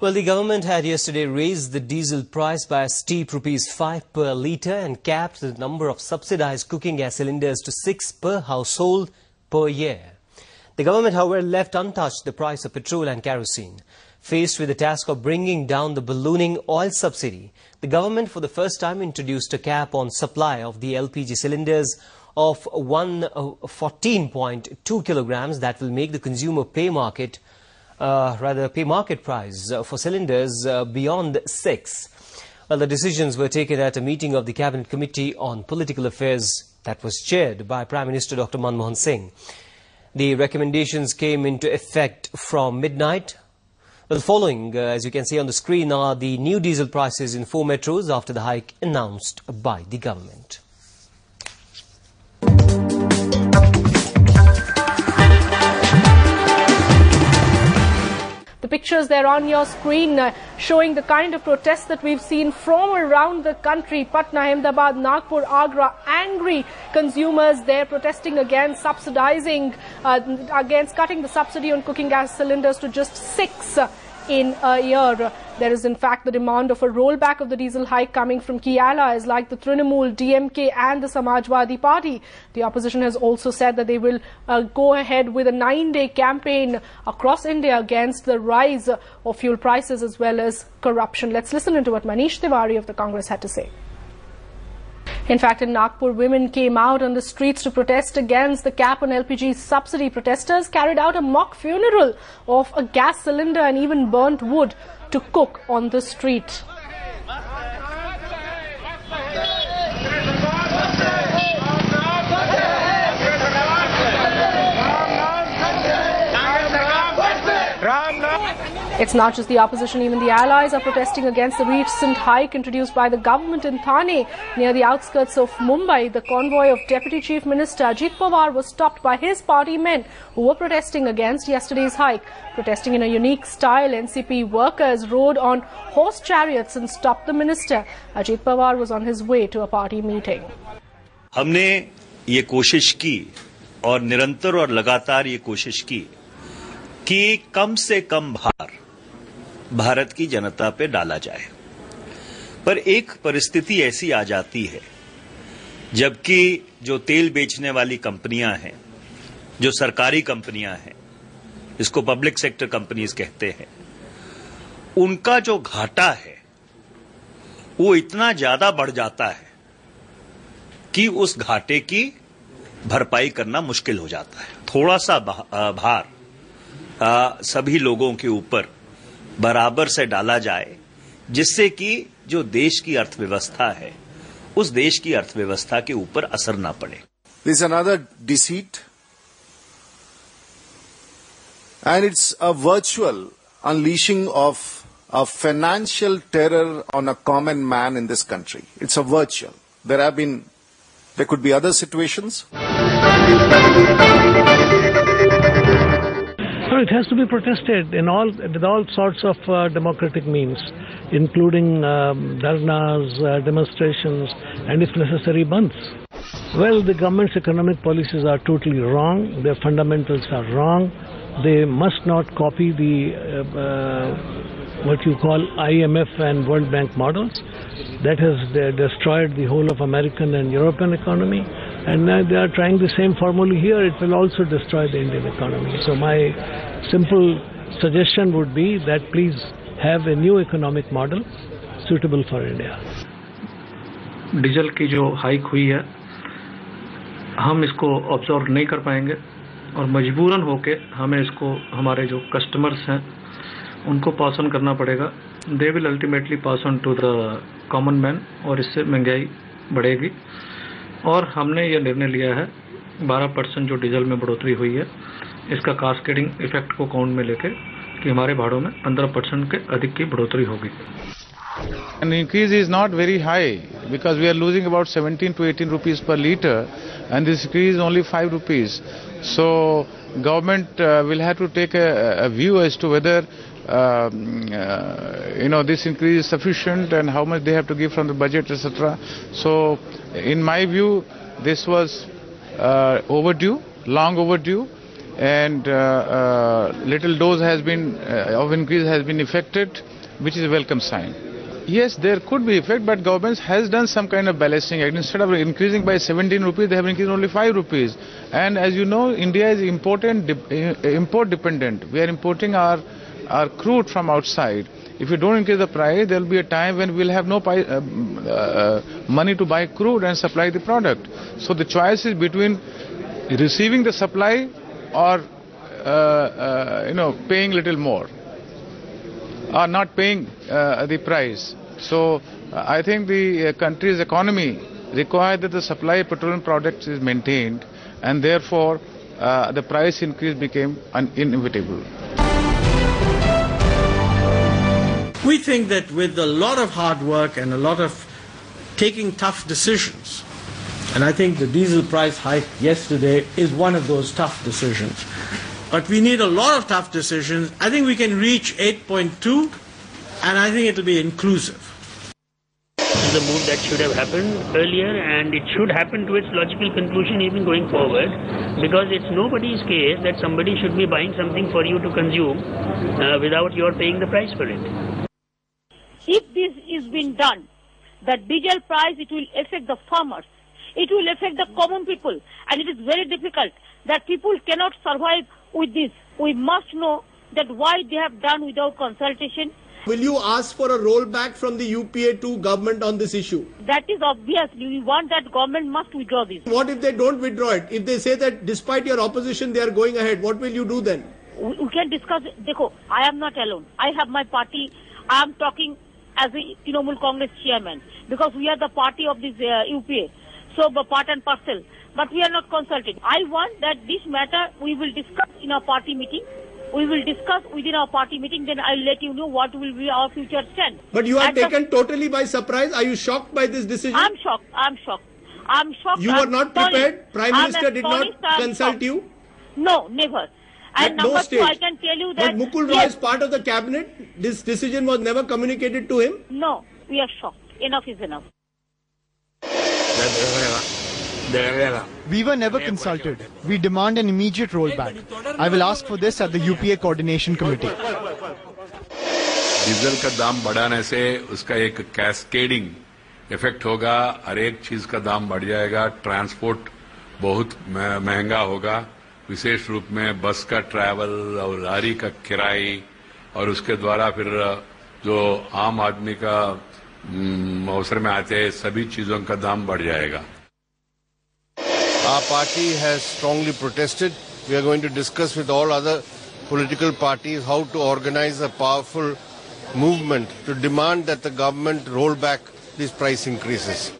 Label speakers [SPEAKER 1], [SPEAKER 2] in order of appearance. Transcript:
[SPEAKER 1] Well, the government had yesterday raised the diesel price by a steep ₹5 per litre and capped the number of subsidized cooking gas cylinders to 6 per household per year. The government, however, left untouched the price of petrol and kerosene. Faced with the task of bringing down the ballooning oil subsidy, the government for the first time introduced a cap on supply of the LPG cylinders of 14.2 kilograms that will make the consumer pay market price for cylinders beyond 6. Well, the decisions were taken at a meeting of the Cabinet Committee on Political Affairs that was chaired by Prime Minister Dr. Manmohan Singh. The recommendations came into effect from midnight. Well, following, as you can see on the screen, are the new diesel prices in 4 metros after the hike announced by the government.
[SPEAKER 2] The pictures there on your screen showing the kind of protests that we've seen from around the country. Patna, Ahmedabad, Nagpur, Agra, angry consumers there protesting against subsidizing, against cutting the subsidy on cooking gas cylinders to just 6 in a year. There is in fact the demand of a rollback of the diesel hike coming from key allies like the Trinamool, DMK and the Samajwadi Party. The opposition has also said that they will go ahead with a 9-day campaign across India against the rise of fuel prices as well as corruption. Let's listen into what Manish Tiwari of the Congress had to say. In fact, in Nagpur, women came out on the streets to protest against the cap on LPG subsidy. Protesters carried out a mock funeral of a gas cylinder and even burnt wood to cook on the street. It's not just the opposition, even the allies are protesting against the recent hike introduced by the government in Thane, near the outskirts of Mumbai. The convoy of Deputy Chief Minister Ajit Pawar was stopped by his party men who were protesting against yesterday's hike. Protesting in a unique style, NCP workers rode on horse chariots and stopped the minister. Ajit Pawar was on his way to a party meeting.
[SPEAKER 3] हमने ये कोशिश की और निरंतर और लगातार ये कोशिश की कि कम से कम भार भारत की जनता पे डाला जाए, पर एक परिस्थिति ऐसी आ जाती है जबकि जो तेल बेचने वाली कंपनियां हैं, जो सरकारी कंपनियां हैं, इसको पब्लिक सेक्टर कंपनीज कहते हैं, उनका जो घाटा है वो इतना ज्यादा बढ़ जाता है कि उस घाटे की भरपाई करना मुश्किल हो जाता है। थोड़ा सा भार सभी लोगों के ऊपर बराबर से डाला जाए, जिससे कि जो देश की अर्थव्यवस्था है उस देश की अर्थव्यवस्था के ऊपर असर ना पड़े।
[SPEAKER 4] This is another deceit, and it's a virtual unleashing of a financial terror on a common man in this country. It's a virtual. There could be other situations.
[SPEAKER 5] It has to be protested with all sorts of democratic means, including dharnas, demonstrations, and if necessary, bandhs. Well, the government's economic policies are totally wrong. Their fundamentals are wrong. They must not copy the what you call IMF and World Bank models. That has destroyed the whole of American and European economy. And they are trying the same formula here. It will also destroy the Indian economy. So my simple suggestion would be that please have a new economic model suitable for India.
[SPEAKER 6] Diesel की जो hike हुई है, हम इसको observe नहीं कर पाएंगे और मजबूरन होके हमें इसको हमारे जो कस्टमर्स हैं उनको पास ऑन करना पड़ेगा. They will ultimately pass on to the common man और इससे महंगाई बढ़ेगी. और हमने ये निर्णय लिया है 12% जो डीजल में बढ़ोतरी हुई है इसका कास्केडिंग इफेक्ट को काउंट में लेके कि हमारे भाड़ों में 15% के अधिक की बढ़ोतरी होगी.
[SPEAKER 7] An increase is not very high because we are losing about 17 to 18 rupees per litre, and this increase is only 5 rupees. So government will have to take a view as to whether this increase is sufficient and how much they have to give from the budget, etc. So in my view, this was overdue, long overdue, and little dose has been of increase has been effected, which is a welcome sign. Yes, there could be effect, but government has done some kind of balancing act. Instead of increasing by 17 rupees, they have increased only 5 rupees. And as you know, India is import dependent. We are importing our crude from outside. If you don't increase the price, there will be a time when we'll have no money to buy crude and supply the product. So the choice is between receiving the supply or paying little more, or not paying the price. So I think the country's economy requires that the supply of petroleum products is maintained, and therefore the price increase became inevitable.
[SPEAKER 8] We think that with a lot of hard work and a lot of taking tough decisions, and I think the diesel price hike yesterday is one of those tough decisions, but we need a lot of tough decisions. I think we can reach 8.2, and I think it will be inclusive.
[SPEAKER 9] This is a move that should have happened earlier, and it should happen to its logical conclusion even going forward, because it's nobody's case that somebody should be buying something for you to consume without your paying the price for it.
[SPEAKER 10] If this is being done, the diesel price, it will affect the farmers. It will affect the common people, and it is very difficult that people cannot survive with this. We must know that why they have done without consultation.
[SPEAKER 11] Will you ask for a rollback from the UPA to government on this issue?
[SPEAKER 10] That is obvious. We want that government must withdraw this.
[SPEAKER 11] What if they don't withdraw it? If they say that despite your opposition they are going ahead, what will you do then?
[SPEAKER 10] We can discuss it. Dekho, I am not alone. I have my party. I am talking as a Trinamool Congress chairman, because we are the party of this UPA. So part and parcel. But we are not consulted. I want that this matter we will discuss in our party meeting. We will discuss within our party meeting, then I'll let you know what will be our future stand.
[SPEAKER 11] But you are taken totally by surprise. Are you shocked by this decision?
[SPEAKER 10] I'm shocked. I'm shocked.
[SPEAKER 11] You were not prepared? Prime Minister did not consult you?
[SPEAKER 10] No, never. And number two, I can tell you that...
[SPEAKER 11] But Mukul Roy is part of the cabinet. This decision was never communicated to him?
[SPEAKER 10] No, we are shocked. Enough is enough.
[SPEAKER 12] We were never consulted. We demand an immediate rollback. I will ask for this at the UPA Coordination Committee.
[SPEAKER 13] Diesel का दाम बढ़ाने से उसका एक cascading effect होगा. हर एक चीज का दाम बढ़ जाएगा. ट्रांसपोर्ट बहुत महंगा होगा, विशेष रूप में बस का ट्रैवल और लारी का किराए, और उसके द्वारा फिर जो आम आदमी का अवसर में आते हैं सभी चीजों का दाम बढ़ जाएगा.
[SPEAKER 14] Our party has strongly protested. We are going to discuss with all other political parties how to organize a powerful movement to demand that the government roll back these price increases.